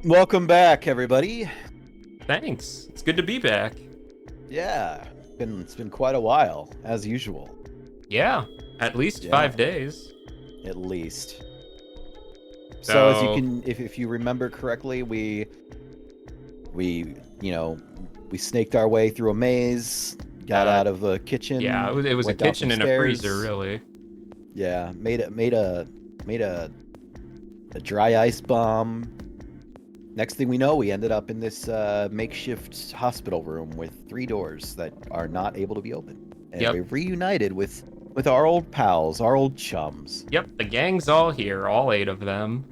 Welcome back, everybody. Thanks. It's good to be back. Yeah, it's been quite a while, as usual. Yeah, at least Yeah, 5 days. at least. So as you So, can, if you remember correctly, we we snaked our way through a maze, got uh, out of a yeah, kitchen, it was a went down some kitchen and a freezer, stairs. really. Yeah, made a dry ice bomb. Next thing we know, we ended up in this makeshift hospital room with 3 doors that are not able to be opened, and Yep, we've reunited with our old pals, our old chums. yep, the gang's all here, all 8 of them.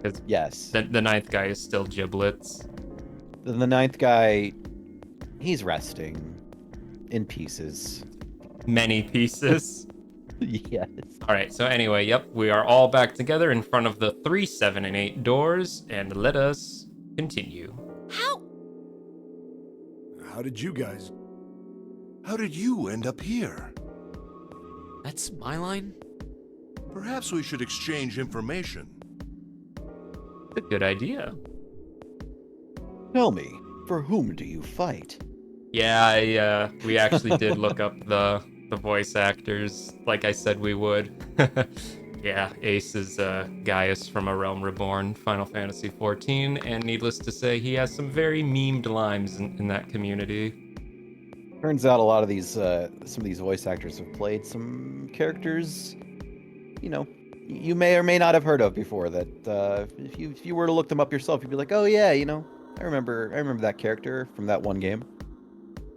Because Yes, the ninth guy is still giblets. then the ninth guy, he's resting in pieces. Many pieces. Yes. Alright, so anyway, yep, we are all back together in front of the 3, 7, and 8 doors, and let us continue. How? How did you guys... How did you end up here? That's my line? Perhaps we should exchange information. It's a good idea. Tell me, for whom do you fight? Yeah, we actually did look up the voice actors, like I said we would. Yeah, Ace is Gaius from A Realm Reborn, Final Fantasy XIV, and needless to say, he has some very memed lines in that community. Turns out a lot of these, some of these voice actors have played some characters, you know, you may or may not have heard of before. That if you were to look them up yourself, you'd be like, oh yeah, I remember that character from that one game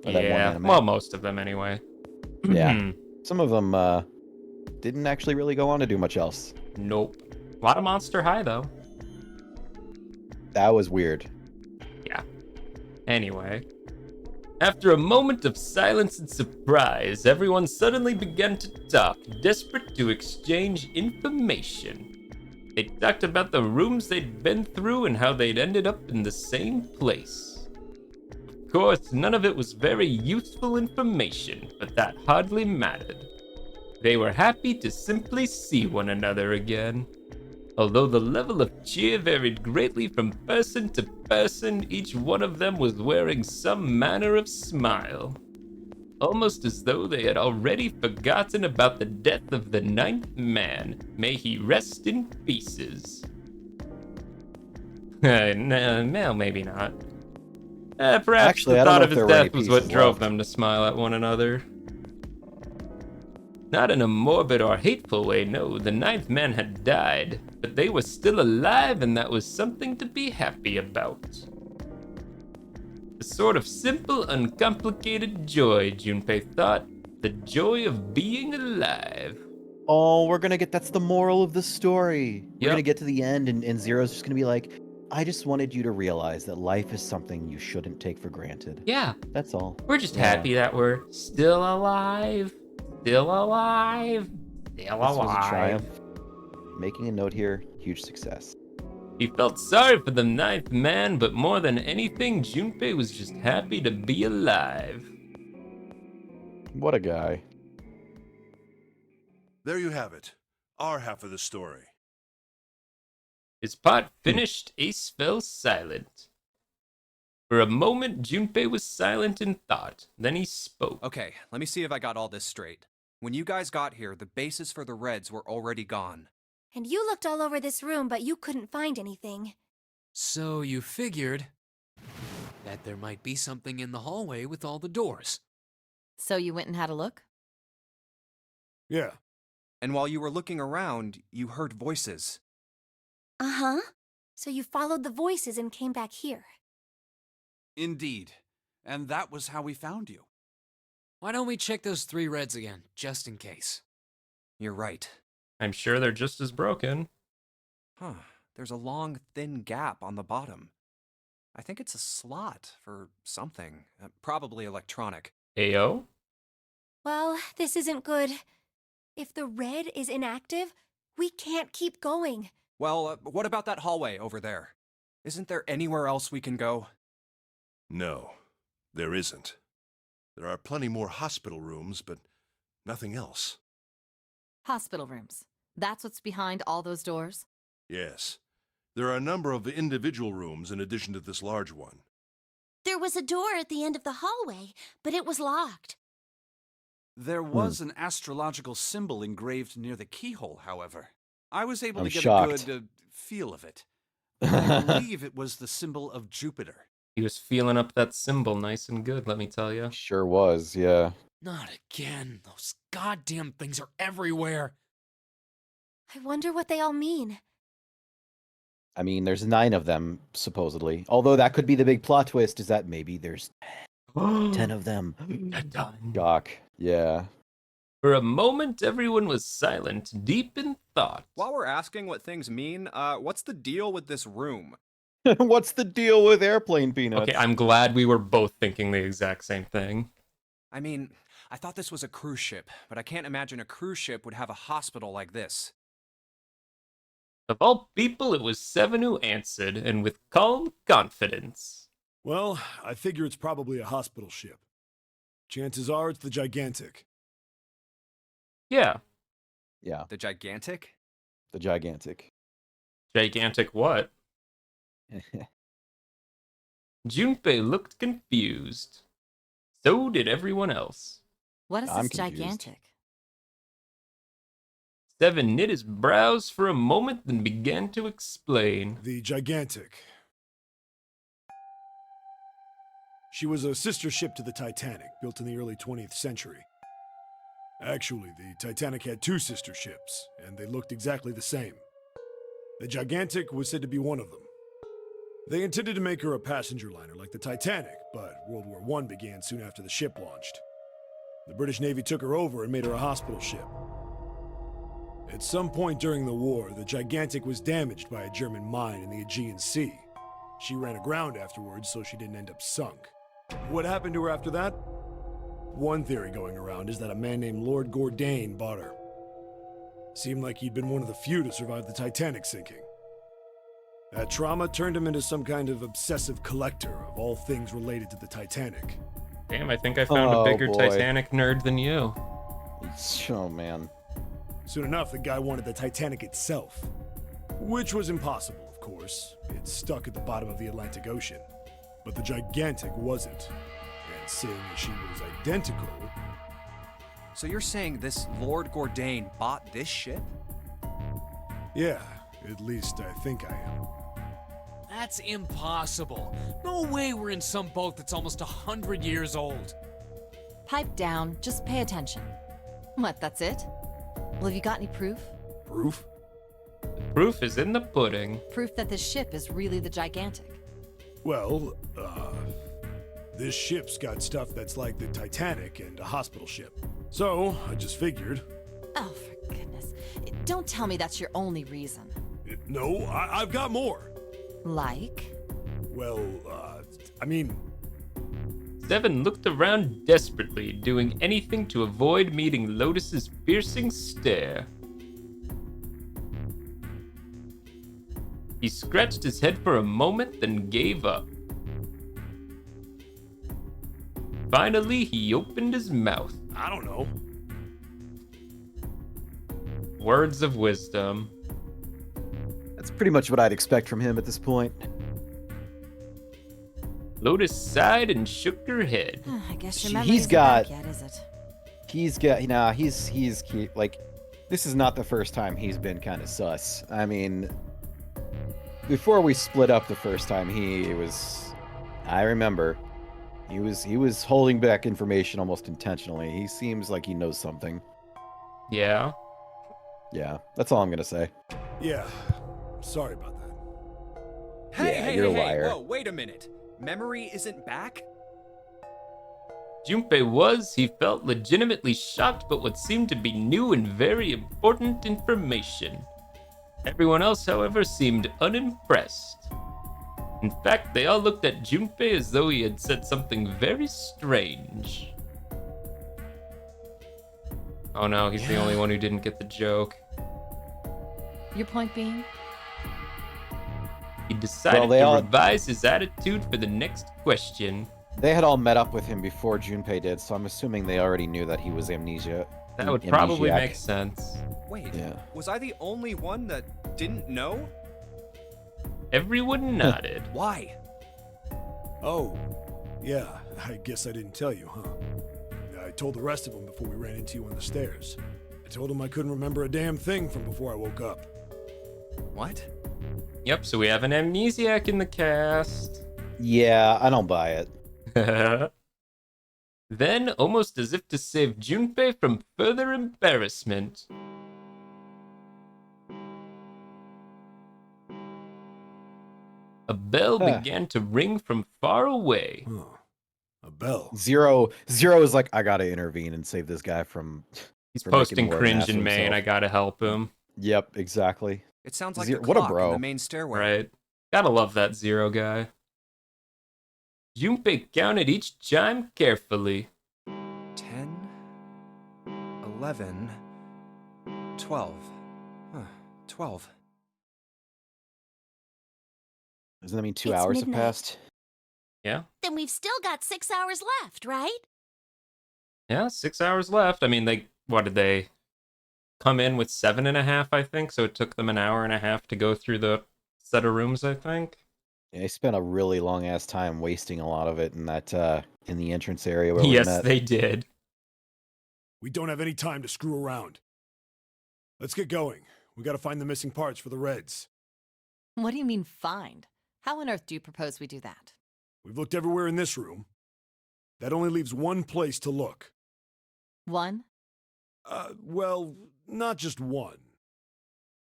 or that one Yeah, anime. well, most of them anyway. Yeah, some of them didn't actually really go on to do much else. Nope. A lot of Monster High, though. That was weird. Yeah. Anyway. After a moment of silence and surprise, everyone suddenly began to talk, desperate to exchange information. They talked about the rooms they'd been through and how they'd ended up in the same place. Of course, none of it was very useful information, but that hardly mattered. They were happy to simply see one another again. Although the level of cheer varied greatly from person to person, each one of them was wearing some manner of smile. Almost as though they had already forgotten about the death of the ninth man. May he rest in pieces. No, maybe not. Perhaps Actually, the I don't thought know of if his there were any death was what pieces drove left. them to smile at one another. Not in a morbid or hateful way, no. The ninth man had died, but they were still alive, and that was something to be happy about. A sort of simple, uncomplicated joy, Junpei thought. The joy of being alive. Oh, that's the moral of the story. We're gonna Yep. get to the end, and Zero's just gonna be like, I just wanted you to realize that life is something you shouldn't take for granted. Yeah. That's all. We're just Yeah. happy that we're still alive. Still alive. Still This was a alive. triumph. Making a note here, huge success. He felt sorry for the ninth man, but more than anything, Junpei was just happy to be alive. What a guy. There you have it. Our half of the story. His part finished, Ace fell silent. For a moment, Junpei was silent in thought. Then he spoke. Okay, let me see if I got all this straight. When you guys got here, the bases for the Reds were already gone. And you looked all over this room, but you couldn't find anything. So you figured that there might be something in the hallway with all the doors. So you went and had a look? Yeah. And while you were looking around, you heard voices. Uh-huh. So you followed the voices and came back here. Indeed. And that was how we found you. Why don't we check those 3 Reds again, just in case? You're right. I'm sure they're just as broken. Huh. There's a long, thin gap on the bottom. I think it's a slot for something. Probably electronic. Ayo? Well, this isn't good. If the red is inactive, we can't keep going. Well, what about that hallway over there? Isn't there anywhere else we can go? No, there isn't. There are plenty more hospital rooms, but nothing else. Hospital rooms. That's what's behind all those doors? Yes. There are a number of individual rooms in addition to this large one. There was a door at the end of the hallway, but it was locked. There was an astrological symbol engraved near the keyhole, however. I was able I'm to get shocked. a good feel of it. I believe it was the symbol of Jupiter. He was feeling up that symbol nice and good, let me tell you. Sure was, yeah. Not again. Those goddamn things are everywhere. I wonder what they all mean. I mean, there's 9 of them, supposedly. Although that could be the big plot twist, is that maybe there's 10 of them. Done. Shock. Yeah. For a moment, everyone was silent, deep in thought. While we're asking what things mean, what's the deal with this room? What's the deal with airplane peanuts? Okay, I'm glad we were both thinking the exact same thing. I mean, I thought this was a cruise ship, but I can't imagine a cruise ship would have a hospital like this. Of all people, it was Seven who answered, and with calm confidence. Well, I figure it's probably a hospital ship. Chances are it's the Gigantic. Yeah. Yeah, The Gigantic? the gigantic. Gigantic what? Junpei looked confused. So did everyone else. What is I'm this confused. gigantic? Seven knit his brows for a moment, then began to explain. The Gigantic. She was a sister ship to the Titanic, built in the early 20th century. Actually, the Titanic had 2 sister ships, and they looked exactly the same. The Gigantic was said to be one of them. They intended to make her a passenger liner like the Titanic, but World War I began soon after the ship launched. The British Navy took her over and made her a hospital ship. At some point during the war, the Gigantic was damaged by a German mine in the Aegean Sea. She ran aground afterwards, so she didn't end up sunk. What happened to her after that? One theory going around is that a man named Lord Gourdane bought her. Seemed like he'd been one of the few to survive the Titanic sinking. That trauma turned him into some kind of obsessive collector of all things related to the Titanic. Damn, I think I found Oh, a bigger boy. Titanic nerd than you. Oh, man. Soon enough, the guy wanted the Titanic itself. Which was impossible, of course. It's stuck at the bottom of the Atlantic Ocean. But the Gigantic wasn't. And seeing as she was identical... So you're saying this Lord Gourdane bought this ship? Yeah, at least I think I am. That's impossible. No way we're in some boat that's almost 100 years old. Pipe down. Just pay attention. What, that's it? Well, have you got any proof? Proof? Proof is in the pudding. Proof that this ship is really the gigantic. Well, this ship's got stuff that's like the Titanic and a hospital ship. So, I just figured... Oh, for goodness. Don't tell me that's your only reason. No, I've got more. Like? Well, I mean... Seven looked around desperately, doing anything to avoid meeting Lotus's piercing stare. He scratched his head for a moment, then gave up. Finally, he opened his mouth. I don't know. Words of wisdom. That's pretty much what I'd expect from him at this point. Lotus sighed and shook her head. I guess your He's memory isn't got- back yet, is it? This is not the first time he's been kind of sus. I mean, before we split up the first time, I remember, he was holding back information almost intentionally. He seems like he knows something. Yeah. Yeah, that's all I'm gonna say. Yeah, sorry about that. Yeah, you're a liar. Whoa, wait a minute. Memory isn't back? Junpei he felt legitimately shocked by what seemed to be new and very important information. Everyone else, however, seemed unimpressed. In fact, they all looked at Junpei as though he had said something very strange. Oh no, he's the only one who didn't get the joke. Your point being? He decided to revise his attitude for the next question. They had all met up with him before Junpei did, so I'm assuming they already knew that he was amnesia. That would probably amnesiac. make sense. Wait, Yeah. was I the only one that didn't know? Everyone nodded. Why? Oh, yeah, I guess I didn't tell you, huh? I told the rest of them before we ran into you on the stairs. I told them I couldn't remember a damn thing from before I woke up. What? Yep, so we have an amnesiac in the cast. Yeah, I don't buy it. Then, almost as if to save Junpei from further embarrassment, a bell Huh. began to ring from far away. Huh. A bell. Zero is like, I gotta intervene and save this guy from. He's from making posting more of an cringe ass of in Maine. himself. I gotta help him. Yep, exactly. It sounds like Zero- the what a clock in bro. the main stairway. Right. Gotta love that Zero guy. Junpei counted each chime carefully. 10, 11, 12. Huh, 12. Doesn't that mean 2 It's hours have midnight. passed? Yeah. Then we've still got 6 hours left, right? Yeah, 6 hours left. I mean, what did they come in with 7.5, I think? So it took them an hour and a half to go through the set of rooms, I think. Yeah, they spent a really long ass time wasting a lot of it in that in the entrance area where we Yes, met. they did. We don't have any time to screw around. Let's get going. We gotta find the missing parts for the Reds. What do you mean, find? How on earth do you propose we do that? We've looked everywhere in this room. That only leaves one place to look. One? Well, not just one.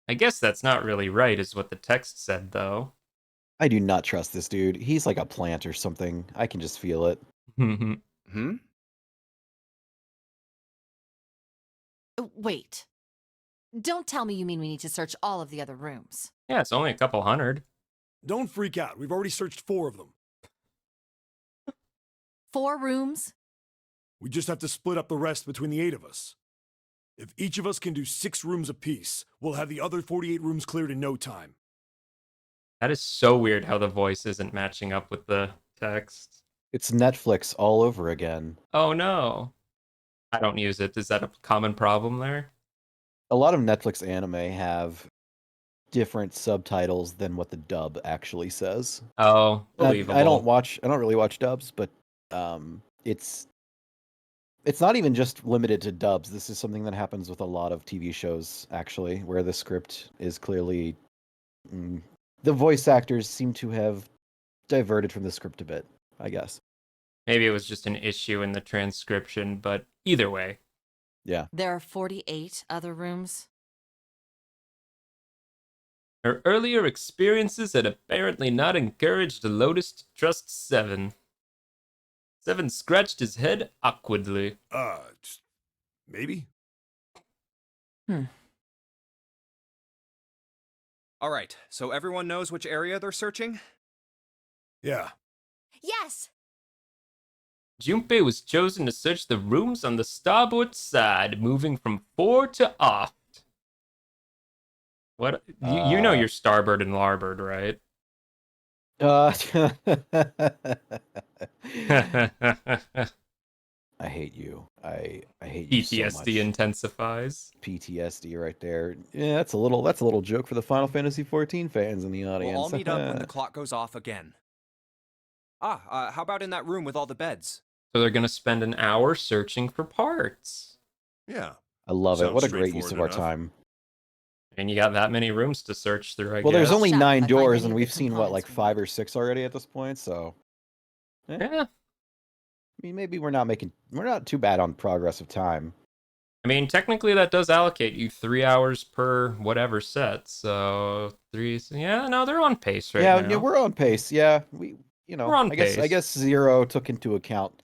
I guess that's not really right, is what the text said, though. I do not trust this dude. He's like a plant or something. I can just feel it. Hmm? Wait. Don't tell me you mean we need to search all of the other rooms. Yeah, it's only a couple hundred. Don't freak out. We've already searched 4 of them. 4 rooms? We just have to split up the rest between the 8 of us. If each of us can do 6 rooms apiece, we'll have the other 48 rooms cleared in no time. That is so weird how the voice isn't matching up with the text. It's Netflix all over again. Oh no. I don't use it. Is that a common problem there? A lot of Netflix anime have different subtitles than what the dub actually says. Oh, believable. I don't really watch dubs, but it's not even just limited to dubs. This is something that happens with a lot of TV shows, actually, where the script is clearly the voice actors seem to have diverted from the script a bit, I guess. Maybe it was just an issue in the transcription, but either way. Yeah. There are 48 other rooms? Her earlier experiences had apparently not encouraged Lotus to trust Seven. Seven scratched his head awkwardly. Maybe? All right, so everyone knows which area they're searching? Yeah. Yes! Junpei was chosen to search the rooms on the starboard side, moving from fore to aft. What? You know your starboard and larboard, right? I hate you. I hate you so much. PTSD intensifies. PTSD right there. Yeah, that's a little joke for the Final Fantasy XIV fans in the audience. We'll all meet up when the clock goes off again. How about in that room with all the beds? So they're gonna spend an hour searching for parts. Yeah. I love it. Sounds What a great use of our straightforward time. And you got that many rooms to search through, I Well, guess. there's only Shocked 9 I find doors, any and of we've the seen what, like components 5 or 6 already at this point. So, Yeah. I mean, maybe we're not too bad on progress of time. I mean, technically that does allocate you 3 hours per whatever set. So yeah, no, they're on pace right now. Yeah, we're on pace. Yeah, we're on I guess pace. Zero took into account.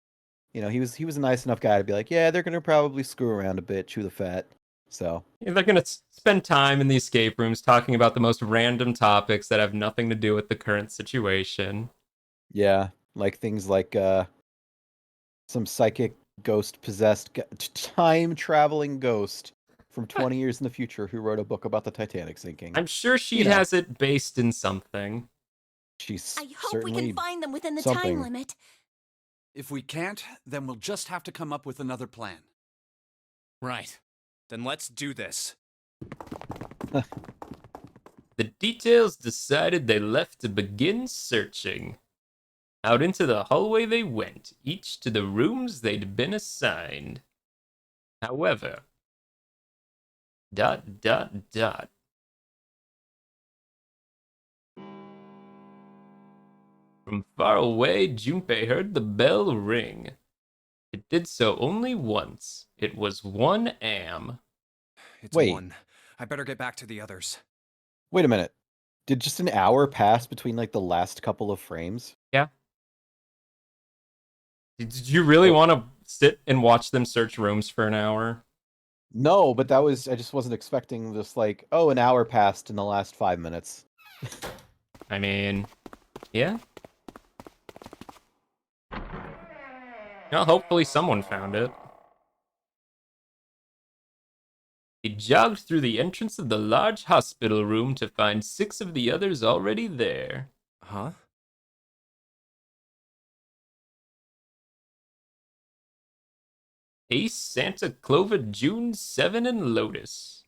He was a nice enough guy to be like, yeah, they're gonna probably screw around a bit, chew the fat. So Yeah, they're gonna spend time in the escape rooms talking about the most random topics that have nothing to do with the current situation. yeah, like things like some psychic ghost possessed time traveling ghost from 20 years in the future who wrote a book about the Titanic sinking. I'm sure she You know. has it based in something. She's I hope we certainly can find them within the something. time limit. If we can't, then we'll just have to come up with another plan. Right. Then let's do this. The details decided they left to begin searching. Out into the hallway they went, each to the rooms they'd been assigned. However, ... From far away, Junpei heard the bell ring. It did so only once. It was 1 a.m. It's Wait. 1. I better get back to the others. Wait a minute. Did just an hour pass between like the last couple of frames? Yeah. Did you really want to sit and watch them search rooms for an hour? No, but I just wasn't expecting this like, oh, an hour passed in the last 5 minutes. I mean, yeah. Well, hopefully someone found it. He jogged through the entrance of the large hospital room to find 6 of the others already there. Huh? Ace, Santa, Clover, June, 7, and Lotus.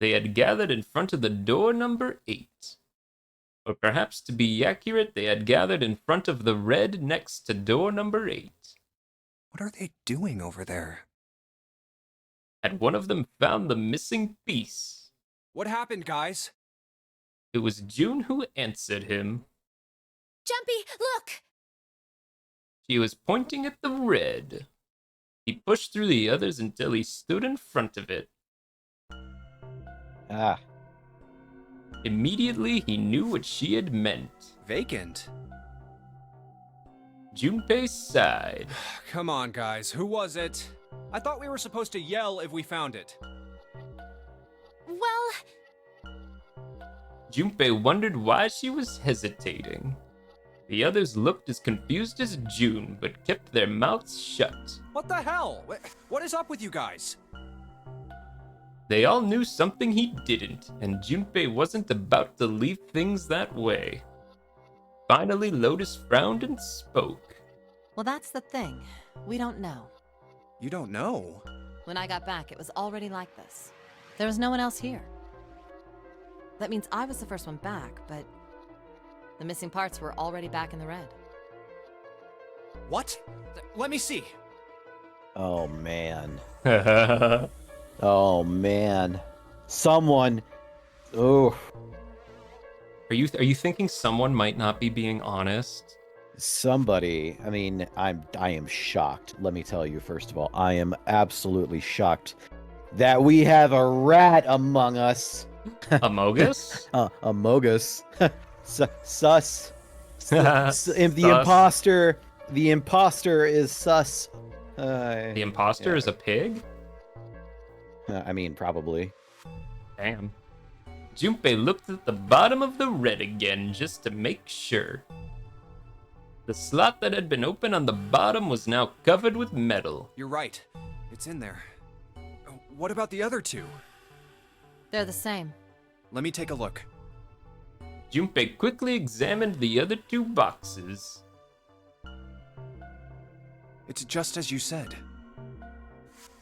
They had gathered in front of the door number 8. Or perhaps to be accurate, they had gathered in front of the red next to door number 8. What are they doing over there? Had one of them found the missing piece? What happened, guys? It was June who answered him. Jumpy, look! She was pointing at the red. He pushed through the others until he stood in front of it. Ah. Immediately, he knew what she had meant. Vacant. Junpei sighed. Come on, guys. Who was it? I thought we were supposed to yell if we found it. Well, Junpei wondered why she was hesitating. The others looked as confused as June, but kept their mouths shut. What the hell? What is up with you guys? They all knew something he didn't, and Junpei wasn't about to leave things that way. Finally, Lotus frowned and spoke. Well, that's the thing. We don't know. You don't know? When I got back, it was already like this. There was no one else here. That means I was the first one back, but the missing parts were already back in the red. What? Let me see. Oh man. Oh man. Someone. Oh. Are you thinking someone might not be being honest? Somebody. I mean, I am shocked. Let me tell you, first of all, I am absolutely shocked that we have a rat among us. Amogus? Amogus. Sus. The Sus. imposter is sus. The imposter is a pig? I mean, probably. Damn. Junpei looked at the bottom of the red again just to make sure. The slot that had been open on the bottom was now covered with metal. You're right. It's in there. What about the other 2? They're the same. Let me take a look. Junpei quickly examined the other 2 boxes. It's just as you said.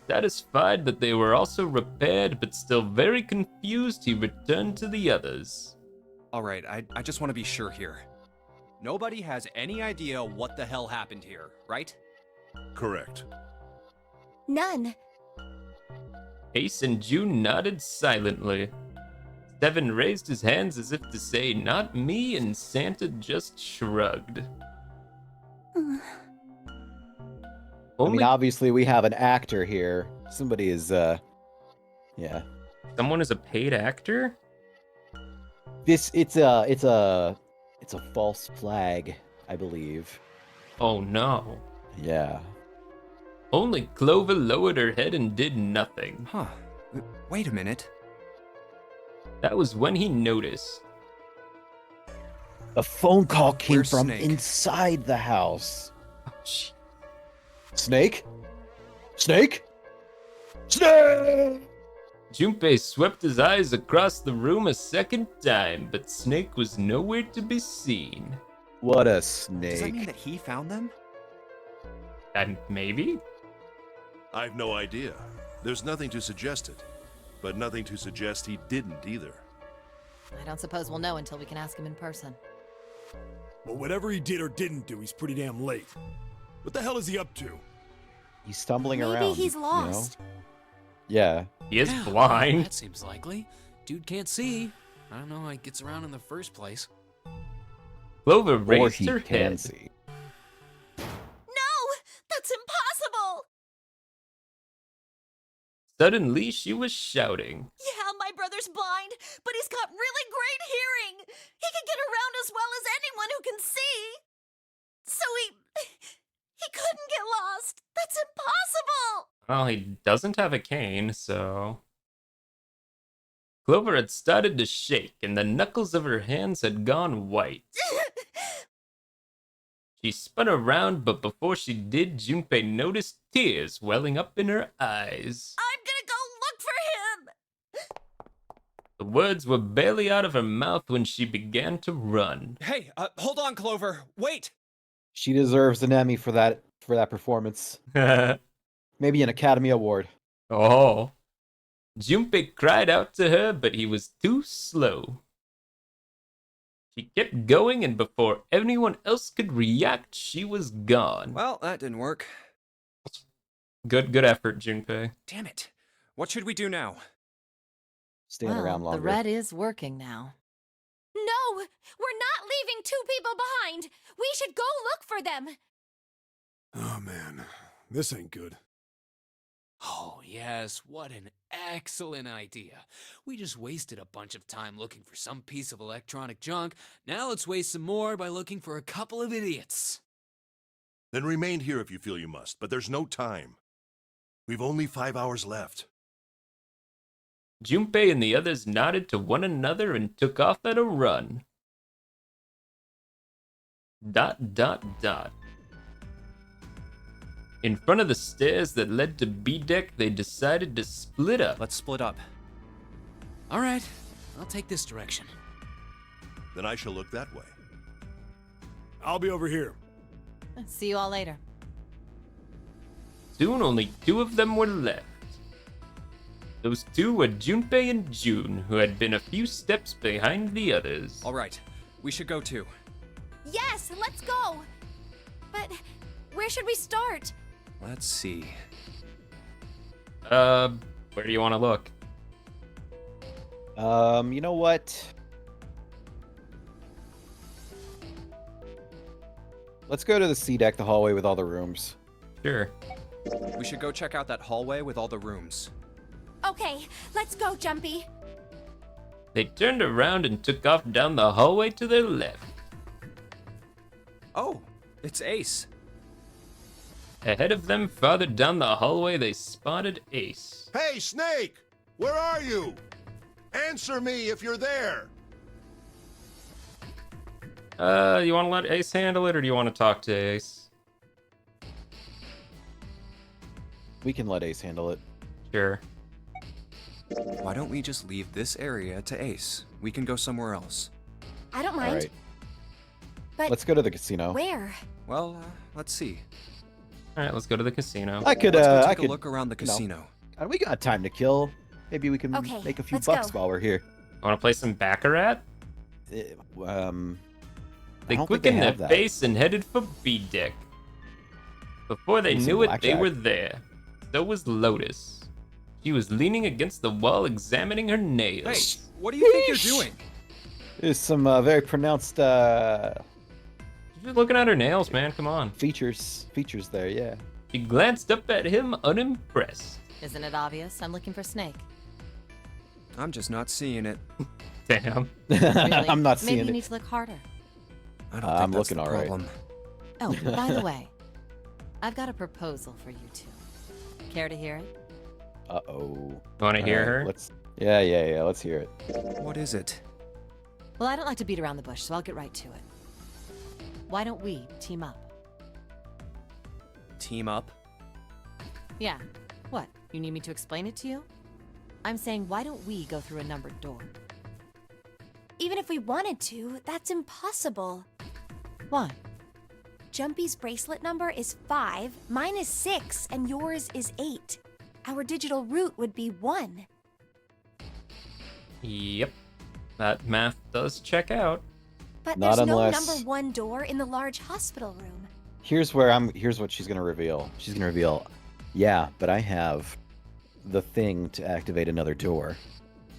Satisfied that they were also repaired but still very confused, he returned to the others. Alright, I just want to be sure here. Nobody has any idea what the hell happened here, right? Correct. none. Ace and June nodded silently. 7 raised his hands as if to say, "Not me," and Santa just shrugged. I mean, obviously we have an actor here. Somebody is, yeah. Someone is a paid actor? It's a false flag, I believe. Oh no. Yeah. Only Clover lowered her head and did nothing. Huh. Wait a minute. That was when he noticed. A phone call came Where's from Snake? inside the house. Oh, gee. Snake? Snake? Snake! Junpei swept his eyes across the room a second time, but Snake was nowhere to be seen. What a Does that mean snake. that he found them? And maybe? I've no idea. There's nothing to suggest it, but nothing to suggest he didn't either. I don't suppose we'll know until we can ask him in person. Well, whatever he did or didn't do, he's pretty damn late. What the hell is he up to? He's stumbling Maybe around. he's you know? lost. Yeah. He is Yeah, blind. That seems likely. Dude can't see. I don't know how he gets around in the first place. Clover Or raised he her can head. see. No! That's impossible! Suddenly, she was shouting. Yeah, my brother's blind, but he's got really great hearing. He can get around as well as anyone who can see. So he couldn't get lost. That's impossible! Well, he doesn't have a cane, so... Clover had started to shake, and the knuckles of her hands had gone white. She spun around, but before she did, Junpei noticed tears welling up in her eyes. I'm gonna go look for him! The words were barely out of her mouth when she began to run. Hey, hold on, Clover. Wait! She deserves an Emmy for that performance. Maybe an Academy Award. Oh. Junpei cried out to her, but he was too slow. She kept going, and before anyone else could react, she was gone. Well, that didn't work. Good effort, Junpei. Damn it. What should we do now? Stand Well, around longer. the red is working now. No! We're not leaving two people behind! We should go look for them! Oh, man. This ain't good. Oh, yes, what an excellent idea. We just wasted a bunch of time looking for some piece of electronic junk. Now let's waste some more by looking for a couple of idiots. Then remain here if you feel you must, but there's no time. We've only 5 hours left. Junpei and the others nodded to one another and took off at a run. ... In front of the stairs that led to B-Deck, they decided to split up. Let's split up. All right, I'll take this direction. Then I shall look that way. I'll be over here. See you all later. Soon only two of them were left. Those two were Junpei and June, who had been a few steps behind the others. All right, we should go too. Yes, let's go! But where should we start? Let's see. Where do you want to look? You know what? Let's go to the C deck, the hallway with all the rooms. Sure. We should go check out that hallway with all the rooms. Okay, let's go, Jumpy. They turned around and took off down the hallway to their left. Oh, it's Ace. Ahead of them, farther down the hallway, they spotted Ace. Hey, Snake! Where are you? Answer me if you're there! You want to let Ace handle it, or do you want to talk to Ace? We can let Ace handle it. Sure. Why don't we just leave this area to Ace? We can go somewhere else. I don't All mind. right. But Let's go to the casino. where? Well, let's see. All right, let's go to the casino. I could, Let's go I take could. a look around the you know, casino. We got time to kill. Maybe we can Okay, make a few let's bucks go. while we're here. Want to play some Baccarat? Eh, They I don't think quickened their have that. pace and headed for B-Deck. Before they Maybe knew some it, they blackjack. were there. So was Lotus. She was leaning against the wall, examining her nails. Hey, what do you think you're doing? There's some very pronounced She's just looking at her nails, man. Come on. features there. Yeah. She glanced up at him, unimpressed. Isn't it obvious? I'm looking for Snake. I'm just not seeing it. Damn. Really? I'm not Maybe seeing you it. need to look harder. I don't I'm think that's looking the all right. problem. Oh, by the way, I've got a proposal for you two. Care to hear it? Uh-oh. Want to hear All right, her? Yeah. Let's hear it. What is it? Well, I don't like to beat around the bush, so I'll get right to it. Why don't we team up? Team up? Yeah. What? You need me to explain it to you? I'm saying, why don't we go through a numbered door? Even if we wanted to, that's impossible. Why? Jumpy's bracelet number is 5, mine is 6, and yours is 8. Our digital route would be 1. Yep. that math does check out. But Not there's no unless- number 1 door in the large hospital room. Here's what she's gonna reveal. She's gonna reveal, yeah, but I have the thing to activate another door.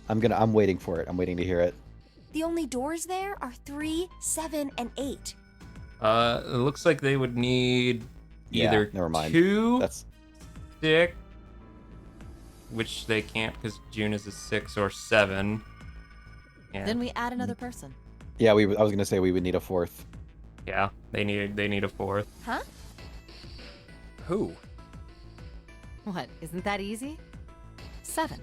I'm waiting for it. I'm waiting to hear it. The only doors there are 3, 7, and 8. It looks like they would need Yeah, either never mind. 2, That's 6, which they can't because June is a 6, or 7. Yeah, Then we add another person. yeah. I was gonna say we would need a 4th. yeah, they need a 4th. Huh? Who? What, isn't that easy? 7.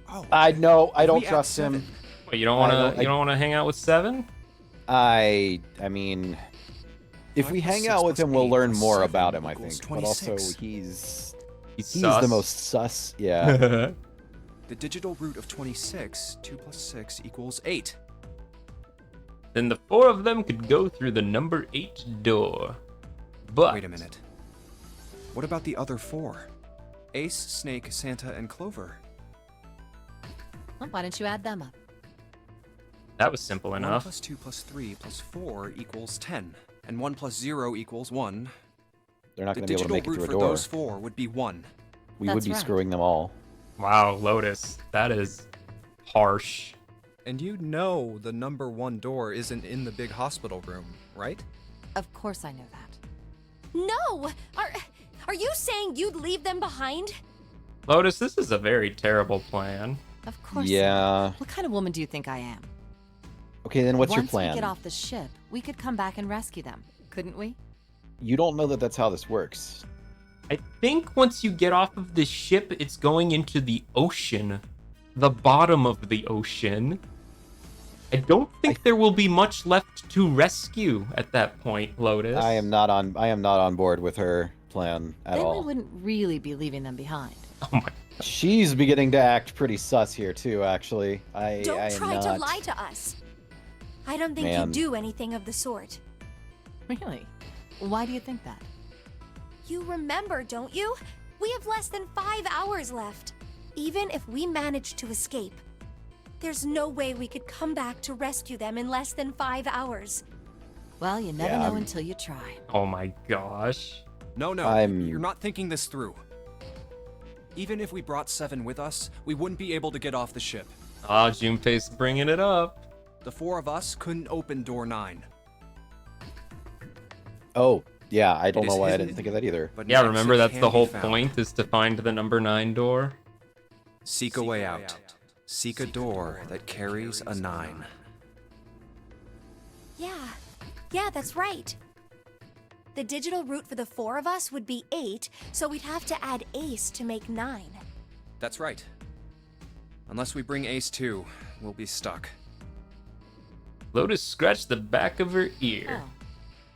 Oh, I know. I don't we add trust him. 7. Wait, you don't I want don't- to hang out with 7? I mean, if 5 we plus hang 6 out with plus him, we'll 8 learn plus more 7 about him. I equals think, but also 26. He's he's sus. the most sus. Yeah. The digital root of 26, 2 plus 6 equals 8. Then the 4 of them could go through the number 8 door. But Wait a minute. What about the other 4? Ace, Snake, Santa, and Clover. Well, why don't you add them up? that was simple 1 enough. plus 2 plus 3 plus 4 equals 10. And 1 plus 0 equals 1. They're not The going to be able to digital make it root through a for door. those 4 would be 1. We would That's be right. screwing them all. Wow, Lotus, that is harsh. And you know the number 1 door isn't in the big hospital room, right? Of course I know that. No! Are you saying you'd leave them behind? Lotus, this is a very terrible plan. Of course. Yeah. What kind of woman do you think I am? Okay, then what's your Once plan? we get off the ship, we could come back and rescue them, couldn't we? You don't know that that's how this works. I think once you get off of the ship, it's going into the ocean. The bottom of the ocean. I don't think there will be much left to rescue at that point, Lotus. I am not on board with her plan at Then all. we wouldn't really be leaving them behind. Oh my. She's beginning to act pretty sus here too, actually. Don't I am try not... to lie to us. I don't think Man. you'd do anything of the sort. Really? Why do you think that? You remember, don't you? We have less than 5 hours left. Even if we manage to escape, there's no way we could come back to rescue them in less than 5 hours. Well, you never Yeah, know I'm- until you try. Oh my gosh. No, I'm- you're not thinking this through. Even if we brought 7 with us, we wouldn't be able to get off the ship. Ah, Junpei's bringing it up. The 4 of us couldn't open door 9. Oh, yeah, I don't It know is why I hidden, didn't think of that either. But Yeah, an remember exit that's can the be whole found. point, is to find the number 9 door. Seek a way out. Seek a door that carries a 9. Yeah, that's right. The digital root for the 4 of us would be 8, so we'd have to add Ace to make 9. That's right. Unless we bring Ace too, we'll be stuck. Lotus scratched the back of her ear.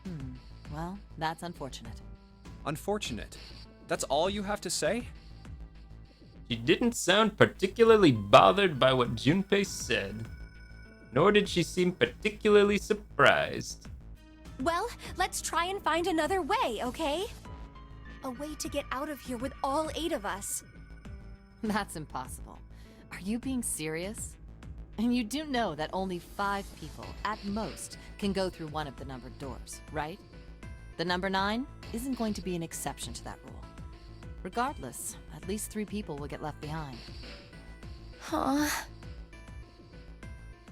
Oh. Well, that's unfortunate. Unfortunate. That's all you have to say? She didn't sound particularly bothered by what Junpei said, nor did she seem particularly surprised. Well, let's try and find another way, okay? A way to get out of here with all 8 of us. That's impossible. Are you being serious? And you do know that only 5 people, at most, can go through one of the numbered doors, right? The number 9 isn't going to be an exception to that rule. Regardless, at least 3 people will get left behind. Huh?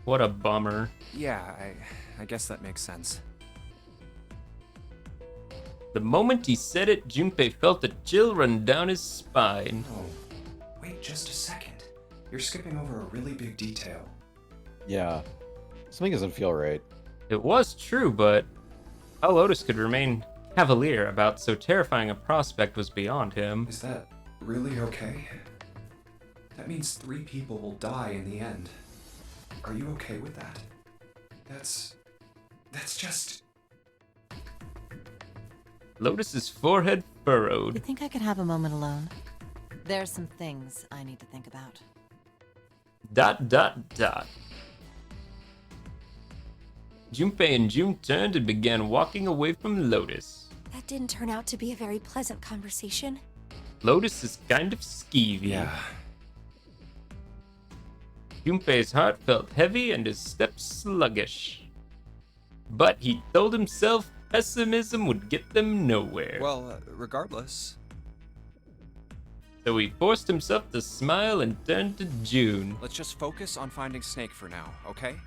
What a bummer. Yeah, I guess that makes sense. The moment he said it, Junpei felt a chill run down his spine. Oh, wait just a second. You're skipping over a really big detail. Yeah. Something doesn't feel right. It was true, but how Lotus could remain cavalier about so terrifying a prospect was beyond him. Is that really okay? That means 3 people will die in the end. Are you okay with that? That's just... Lotus's forehead You furrowed. think I could have a moment alone? There's some things I need to think about. ... Junpei and June turned and began walking away from Lotus. That didn't turn out to be a very pleasant conversation. Lotus is kind of skeevy. Yeah. Junpei's heart felt heavy and his steps sluggish. But he told himself pessimism would get them nowhere. Well, regardless. So he forced himself to smile and turned to June. Let's just focus on finding Snake for now, okay?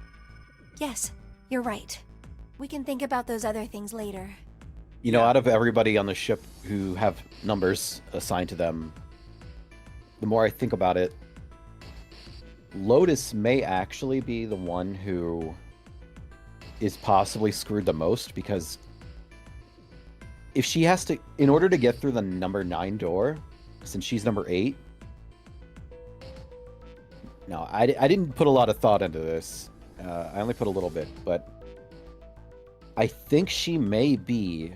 Yes, you're right. We can think about those other things later. You know, out of everybody on the ship who have numbers assigned to them, the more I think about it, Lotus may actually be the one who is possibly screwed the most, because if she has to, in order to get through the number 9 door, since she's number 8, no, I didn't put a lot of thought into this. I only put a little bit, but I think she may be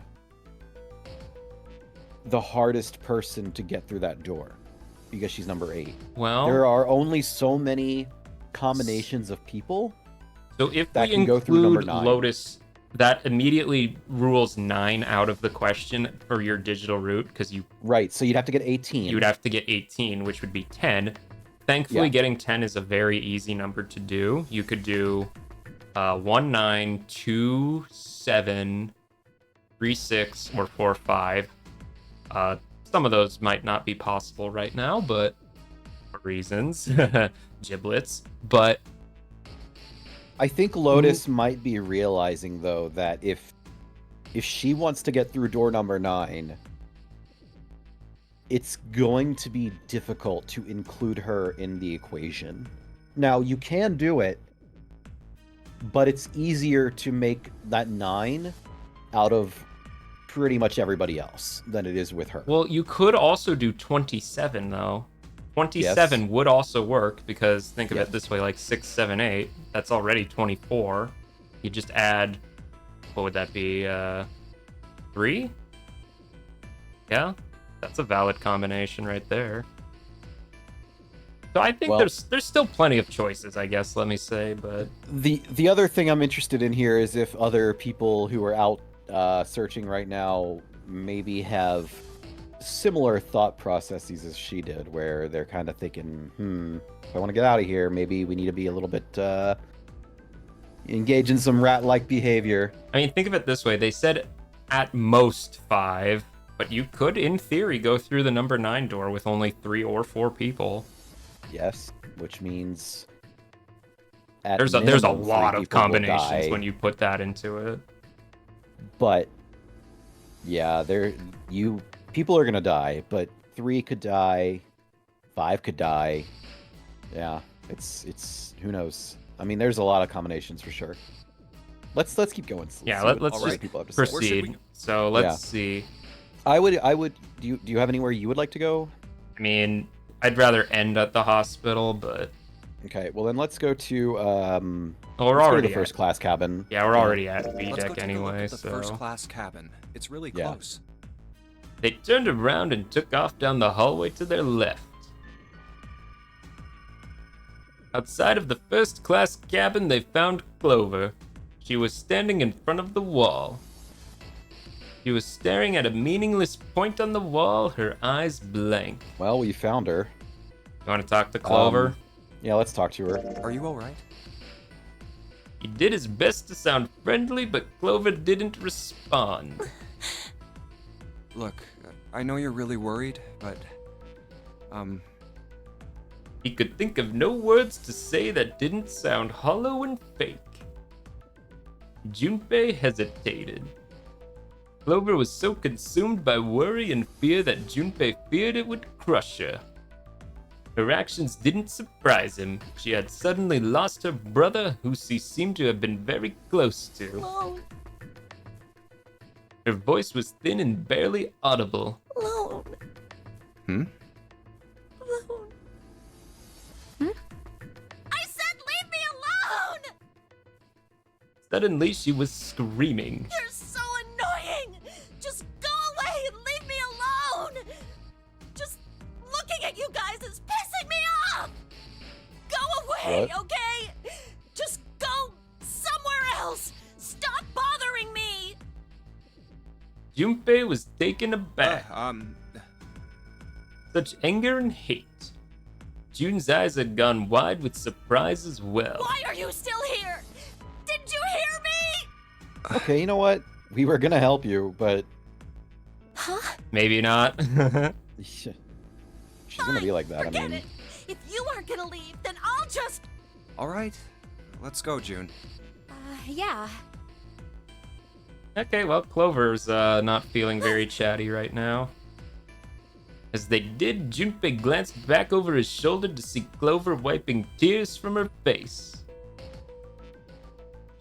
the hardest person to get through that door because she's number 8. Well, there are only so many combinations of people. So if that we can go through number include 9. Lotus, that immediately rules 9 out of the question for your digital route, because you... Right, so you'd have to get 18. You'd have to get 18, which would be 10. Thankfully, getting 10 is a very easy number to do. You could do 1, 9, 2, 7, 3, 6, or 4, 5. Some of those might not be possible right now, but for reasons. Giblets. But I think Lotus might be realizing, though, that if she wants to get through door number 9, it's going to be difficult to include her in the equation. Now, you can do it, but it's easier to make that 9 out of pretty much everybody else than it is with her. Well, you could also do 27, though. 27 would also work, because think of it this way, like 6, 7, 8, that's already 24. You just add, what would that be, 3? Yeah, that's a valid combination right there. So I think there's still plenty of choices, I guess, let me say, but... The other thing I'm interested in here is if other people who are out searching right now maybe have similar thought processes as she did, where they're kind of thinking, if I want to get out of here, maybe we need to be a little bit engage in some rat-like behavior. I mean, think of it this way. They said at most 5, but you could, in theory, go through the number 9 door with only 3 or 4 people. Yes, which means there's a lot of combinations when you put that into it. But yeah, people are gonna die, but 3 could die, 5 could die. Yeah, it's who knows. I mean, there's a lot of combinations for sure. Let's keep going. Yeah, let's just proceed. So let's see. I would. Do you have anywhere you would like to go? I mean, I'd rather end at the hospital, but okay. Well, then let's go to we're already the first class cabin. Yeah, we're already at B deck Let's go anyway. the first class cabin. It's really close. They turned around and took off down the hallway to their left. Outside of the first class cabin, they found Clover. She was standing in front of the wall. She was staring at a meaningless point on the wall, her eyes blank. Well, we found her. You want to talk to Clover? Yeah, let's talk to her. Are you alright? He did his best to sound friendly, but Clover didn't respond. Look, I know you're really worried, but... He could think of no words to say that didn't sound hollow and fake. Junpei hesitated. Clover was so consumed by worry and fear that Junpei feared it would crush her. Her actions didn't surprise him. She had suddenly lost her brother, who she seemed to have been very close to. Alone. Her voice was thin and barely audible. Alone. Hmm? Alone. I said leave me alone! Suddenly, she was screaming. You're so annoying! Just go away and leave me alone! Just looking at you guys is pissing me off! Go away, okay? Just go somewhere else! Stop bothering me! Junpei was taken aback. Such anger and hate. June's eyes had gone wide with surprise as well. Why are you still here? Didn't you hear me? Okay, you know what? We were gonna help you, but Huh? Maybe not. she's gonna be like that. I Forget mean, it. If you aren't gonna leave, then I'll just. All right, let's go, June. Yeah. Okay, well, Clover's not feeling very chatty right now. As they did, Junpei glanced back over his shoulder to see Clover wiping tears from her face.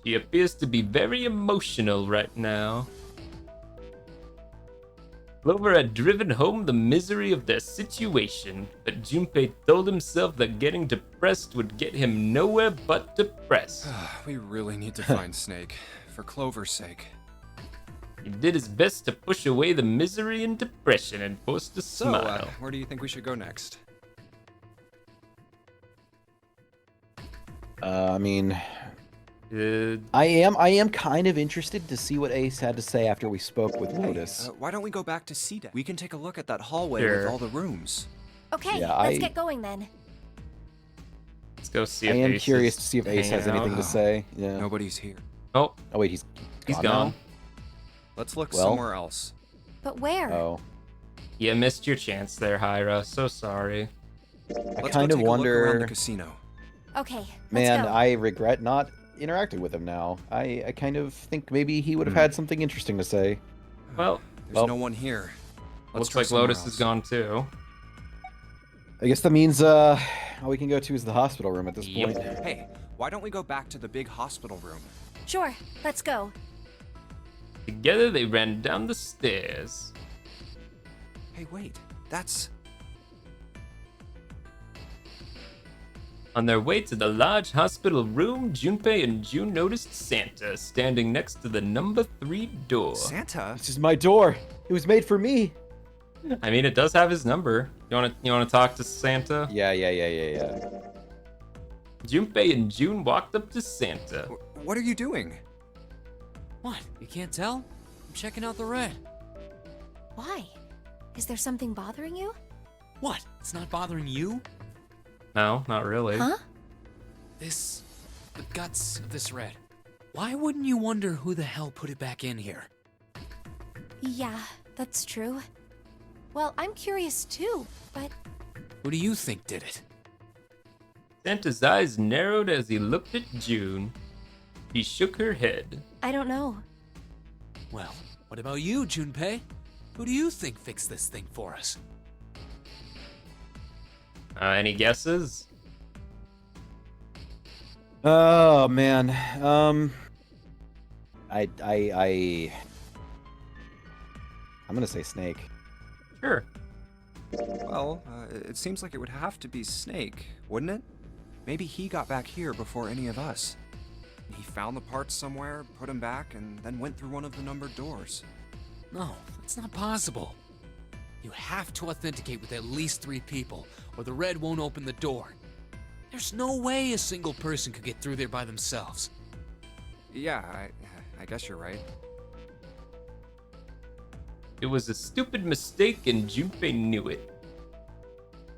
She appears to be very emotional right now. Clover had driven home the misery of their situation, but Junpei told himself that getting depressed would get him nowhere but depressed. We really need to find Snake, for Clover's sake. He did his best to push away the misery and depression and forced a So, smile. where do you think we should go next? I mean, Uh, I am kind of interested to see what Ace had to say after we spoke with Lotus. Why don't we go back to C-Deck? We can take a look at that hallway Sure. with all the rooms. Okay, Yeah, let's I- get going then. let's go see I if am Ace curious is to see if Ace has hanging anything out. to say. Yeah. Nobody's here. Oh, Oh wait, he's he's now? gone. Let's look Well- somewhere else. But where? Oh, You missed your chance there, Hyra. So sorry. I Let's kind go of take a look around the wonder. casino. Okay, let's Man, go. I regret not interacting with him now. I kind of think maybe he would have Hmm. had something interesting to say. Well, There's Well- no one here. Let's looks try like somewhere Lotus else. is gone too. I guess that means all we can go to is the hospital room at this Yep. point. Hey, why don't we go back to the big hospital room? Sure, let's go. Together they ran down the stairs. Hey, wait. That's... On their way to the large hospital room, Junpei and June noticed Santa standing next to the number 3 door. Santa? This is my door. It was made for me. I mean, it does have his number. You wanna talk to Santa? Yeah. Junpei and June walked up to Santa. What are you doing? What? You can't tell? I'm checking out the red. Why? Is there something bothering you? What? It's not bothering you? No, not really. Huh? The guts of this red. Why wouldn't you wonder who the hell put it back in here? Yeah, that's true. Well, I'm curious too, but Who do you think did it? Santa's eyes narrowed as he looked at June. She shook her head. I don't know. Well, what about you, Junpei? Who do you think fixed this thing for us? Any guesses? Oh man. I'm gonna say Snake. Sure. Well, it seems like it would have to be Snake, wouldn't it? Maybe he got back here before any of us. He found the parts somewhere, put them back, and then went through one of the numbered doors. No, that's not possible. You have to authenticate with at least 3 people, or the red won't open the door. There's no way a single person could get through there by themselves. Yeah, I guess you're right. It was a stupid mistake and Junpei knew it.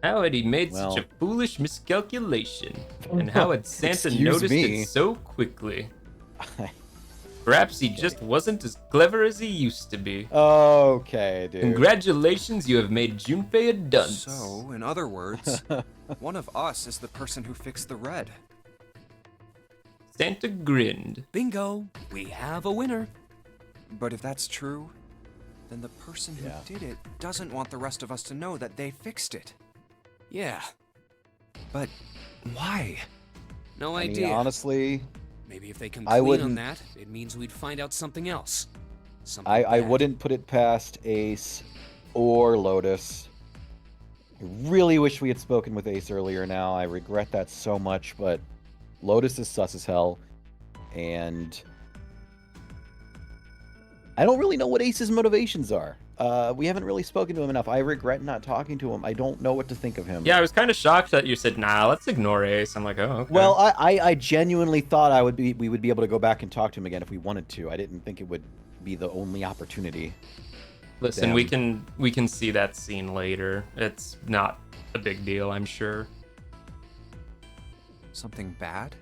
How had he made such a Well- foolish miscalculation? And how had Santa Excuse noticed me. it so quickly? Perhaps he just wasn't as clever as he used to be. Okay, dude. Congratulations, you have made Junpei a dunce. So, in other words, one of us is the person who fixed the red. Santa grinned. Bingo! We have a winner. But if that's true, then the person who Yeah. did it doesn't want the rest of us to know that they fixed it. Yeah, But why? no I idea. mean, honestly, Maybe if they come I clean on wouldn't- that, it means we'd find out something else. Something I bad. wouldn't put it past Ace or Lotus. I really wish we had spoken with Ace earlier now. I regret that so much, but Lotus is sus as hell. And I don't really know what Ace's motivations are. We haven't really spoken to him enough. I regret not talking to him. I don't know what to think of him. Yeah, I was kind of shocked that you said, nah, let's ignore Ace. I'm like, oh, okay. Well, I genuinely thought we would be able to go back and talk to him again if we wanted to. I didn't think it would be the only opportunity. Listen, Damn. we can see that scene later. It's not a big deal, I'm sure. Something bad?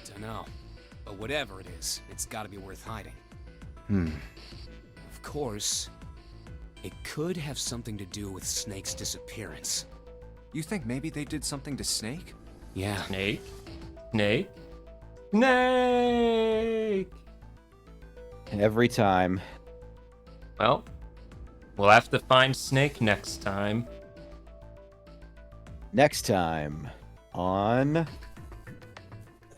Dunno. But whatever it is, it's gotta be worth hiding. Of course, it could have something to do with Snake's disappearance. You think maybe they did something to Snake? Yeah. Snake? Snake? Snake! Every time. Well, we'll have to find Snake next time. Next time on...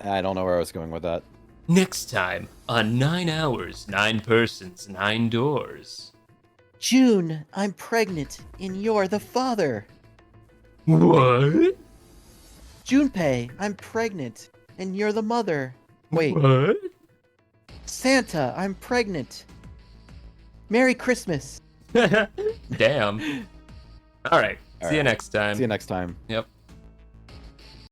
I don't know where I was going with that. Next time on 9 Hours, 9 Persons, 9 Doors. June, I'm pregnant, and you're the father. What? Junpei, I'm pregnant, and you're the mother. Wait, What? Santa, I'm pregnant. Merry Christmas. Damn. Alright, see you Alright. next time. See you next time. Yep.